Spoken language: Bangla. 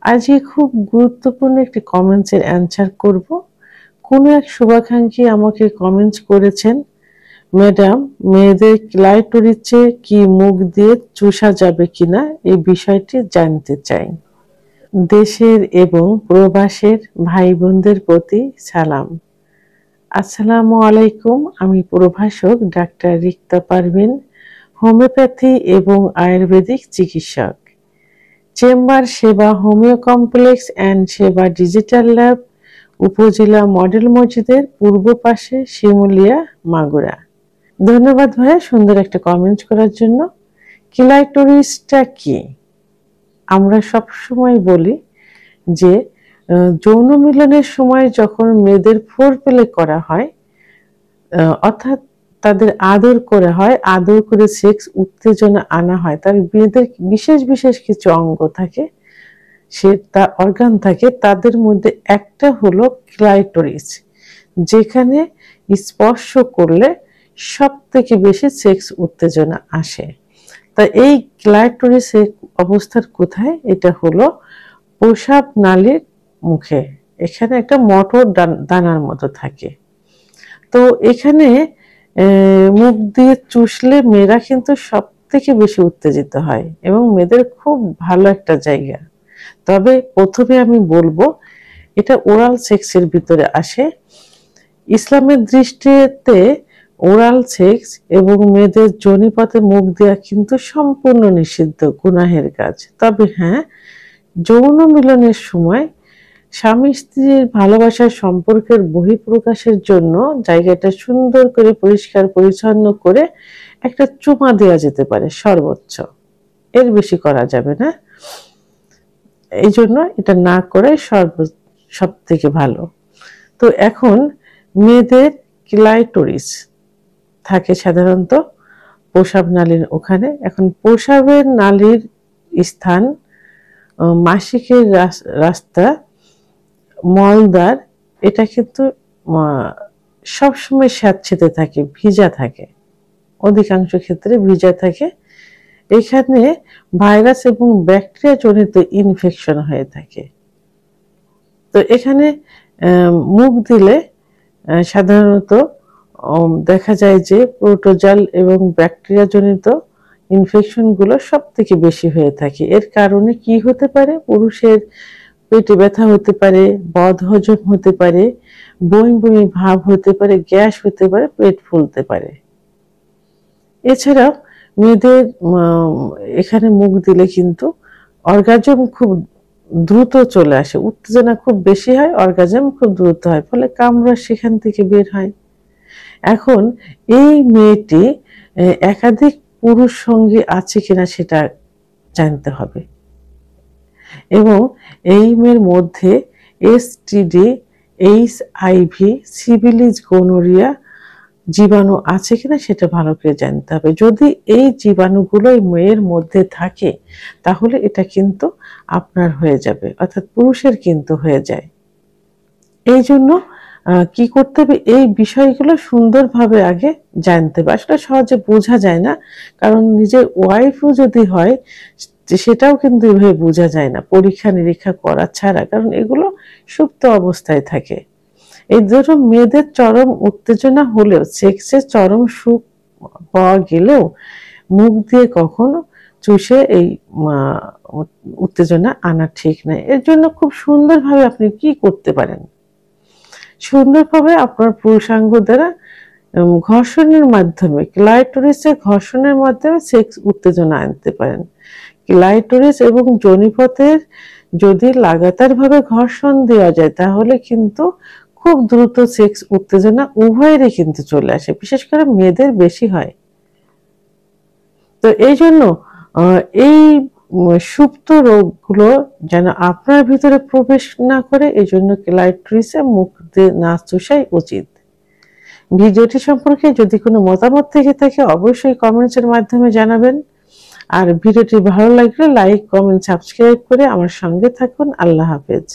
আজকে খুব গুরুত্বপূর্ণ একটি কমেন্টসের অ্যান্সার করব। কোনো এক শুভাকাঙ্ক্ষী আমাকে কমেন্টস করেছেন, ম্যাডাম, মেয়েদের ক্লাইটোরিসে কি মুখ দিয়ে চুষা যাবে কিনা এই বিষয়টি জানতে চাই। দেশের এবং প্রবাসের ভাই বোনদের প্রতি সালাম। আসসালামু আলাইকুম। আমি প্রভাষক ডাক্তার রিক্তা পারভিন, হোমিওপ্যাথি এবং আয়ুর্বেদিক চিকিৎসক। চেম্বার সেবা হোমিও কমপ্লেক্স অ্যান্ড সেবা ডিজিটাল ল্যাব, উপজেলা মডেল মসজিদের পূর্ব পাশে, শিমুলিয়া, মাগুরা। ধন্যবাদ ভাইয়া সুন্দর একটা কমেন্ট করার জন্য। ক্লাইটোরিসটা কি? আমরা সবসময় বলি যে যৌন মিলনের সময় যখন মেয়েদের ফোরপ্লে করা হয়, অর্থাৎ তাদের আদর করা হয়, আদর করে সেক্স উত্তেজনা আনা হয়, তার মেয়েদের বিশেষ বিশেষ কিছু অঙ্গ থাকে, তার অর্গান থাকে, তাদের মধ্যে একটা হলো ক্লাইটোরিস, যেখানে স্পর্শ করলে সব থেকে বেশি সেক্স উত্তেজনা আসে। তা এই ক্লাইটোরিসের অবস্থান কোথায়? এটা হলো প্রস্রাব নালীর মুখে, এখানে একটা মটর দানার মতো থাকে। তো এখানে মুখ দিয়ে চুষলে মেয়েরা কিন্তু সব থেকে বেশি উত্তেজিত হয় এবং মেয়েদের খুব ভালো একটা জায়গা। তবে প্রথমে আমি বলবো এটা ওরাল সেক্সের ভিতরে আসে। ইসলামের দৃষ্টিতে ওরাল সেক্স এবং মেয়েদের যোনিপথে মুখ দেওয়া কিন্তু সম্পূর্ণ নিষিদ্ধ, গুনাহের কাজ। তবে হ্যাঁ, যৌন মিলনের সময় স্বামী স্ত্রীর ভালোবাসার সম্পর্কের বহিঃপ্রকাশের জন্য জায়গাটা সুন্দর করে পরিষ্কার পরিচ্ছন্ন করে একটা চুমা দেওয়া যেতে পারে সর্বোচ্চ, এর বেশি করা যাবে না। এই জন্য এটা না করে সব থেকে ভালো। তো এখন মেয়েদের ক্লাইটোরিস থাকে সাধারণত প্রস্রাব নালীর ওখানে। এখন প্রস্রাবের নালীর স্থান, মাসিকের রাস্তা, মলদ্বার, এটা কিন্তু সবসময় স্যাঁতসেঁতে থাকে, ভিজা থাকে, অধিকাংশ ক্ষেত্রে ভিজা থাকে। এখানে ভাইরাস এবং ব্যাকটেরিয়া জনিত ইনফেকশন হয়ে থাকে। তো এখানে মুখ দিলে সাধারণত দেখা যায় যে প্রোটোজাল এবং ব্যাকটেরিয়া জনিত ইনফেকশনগুলো সব থেকে বেশি হয়ে থাকে। এর কারণে কি হতে পারে? পুরুষের পেটে ব্যথা হতে পারে, বদহজম হতে পারে, বমি বমি ভাব হতে পারে, গ্যাস হতে পারে, পেট ফুলতে পারে। এছাড়াও মেয়েদের এখানে মুখ দিলে কিন্তু অর্গাজম খুব দ্রুত চলে আসে, উত্তেজনা খুব বেশি হয়, অর্গাজম খুব দ্রুত হয়, ফলে কামড়া সেখান থেকে বের হয়। এখন এই মেয়েটি একাধিক পুরুষ সঙ্গী আছে কিনা সেটা জানতে হবে, এবং এই মেয়ের মধ্যে এসটিডি, এইচআইভি, সিফিলিস, গোনোরিয়া জীবাণু আছে কিনা সেটা ভালো করে জানতে হবে। যদি এই জীবাণুগুলো মেয়ের মধ্যে থাকে তাহলে এটা কিন্তু আপনার হয়ে যাবে, অর্থাৎ পুরুষের কিন্তু হয়ে যায়। এই জন্য কি করতে হবে? এই বিষয়গুলো সুন্দরভাবে আগে জানতে হবে। আসলে সহজে বোঝা যায় না, কারণ নিজের ওয়াইফও যদি হয় সেটাও কিন্তু এভাবে বোঝা যায় না পরীক্ষা নিরীক্ষা করা ছাড়া, কারণ এগুলো সুপ্ত অবস্থায় থাকে। এই ধরো মেয়েদের চরম উত্তেজনা হলেও, সেক্সের চরম সুখ পাওয়া গেলেও মুখ দিয়ে কখনো চুষে এই উত্তেজনা আনা ঠিক নয়। এর জন্য খুব সুন্দরভাবে আপনি কি করতে পারেন? সুন্দরভাবে আপনার পুরুষাঙ্গ দ্বারা ঘর্ষণের মাধ্যমে, ক্লাইটোরিসে ঘর্ষণের মাধ্যমে সেক্স উত্তেজনা আনতে পারেন। ক্লাইটোরিস এবং যোনিপথের যদি লাগাতারভাবে ঘর্ষণ দেওয়া যায় তাহলে কিন্তু খুব দ্রুত সেক্স উত্তেজনা উভয়েরই কিন্তু চলে আসে, বিশেষ করে মেয়েদের বেশি হয়। তো এই জন্য এই সুপ্ত রোগগুলো যেন আপনার ভিতরে প্রবেশ না করে, এই জন্য ক্লাইটোরিসে মুখ দিয়ে না চুষাই উচিত। ভিডিওটি সম্পর্কে যদি কোনো মতামত থেকে থাকে অবশ্যই কমেন্টসের মাধ্যমে জানাবেন। আর ভিডিওটি ভালো লাগলে লাইক, কমেন্ট, সাবস্ক্রাইব করে আমার সঙ্গে থাকুন। আল্লাহ হাফেজ।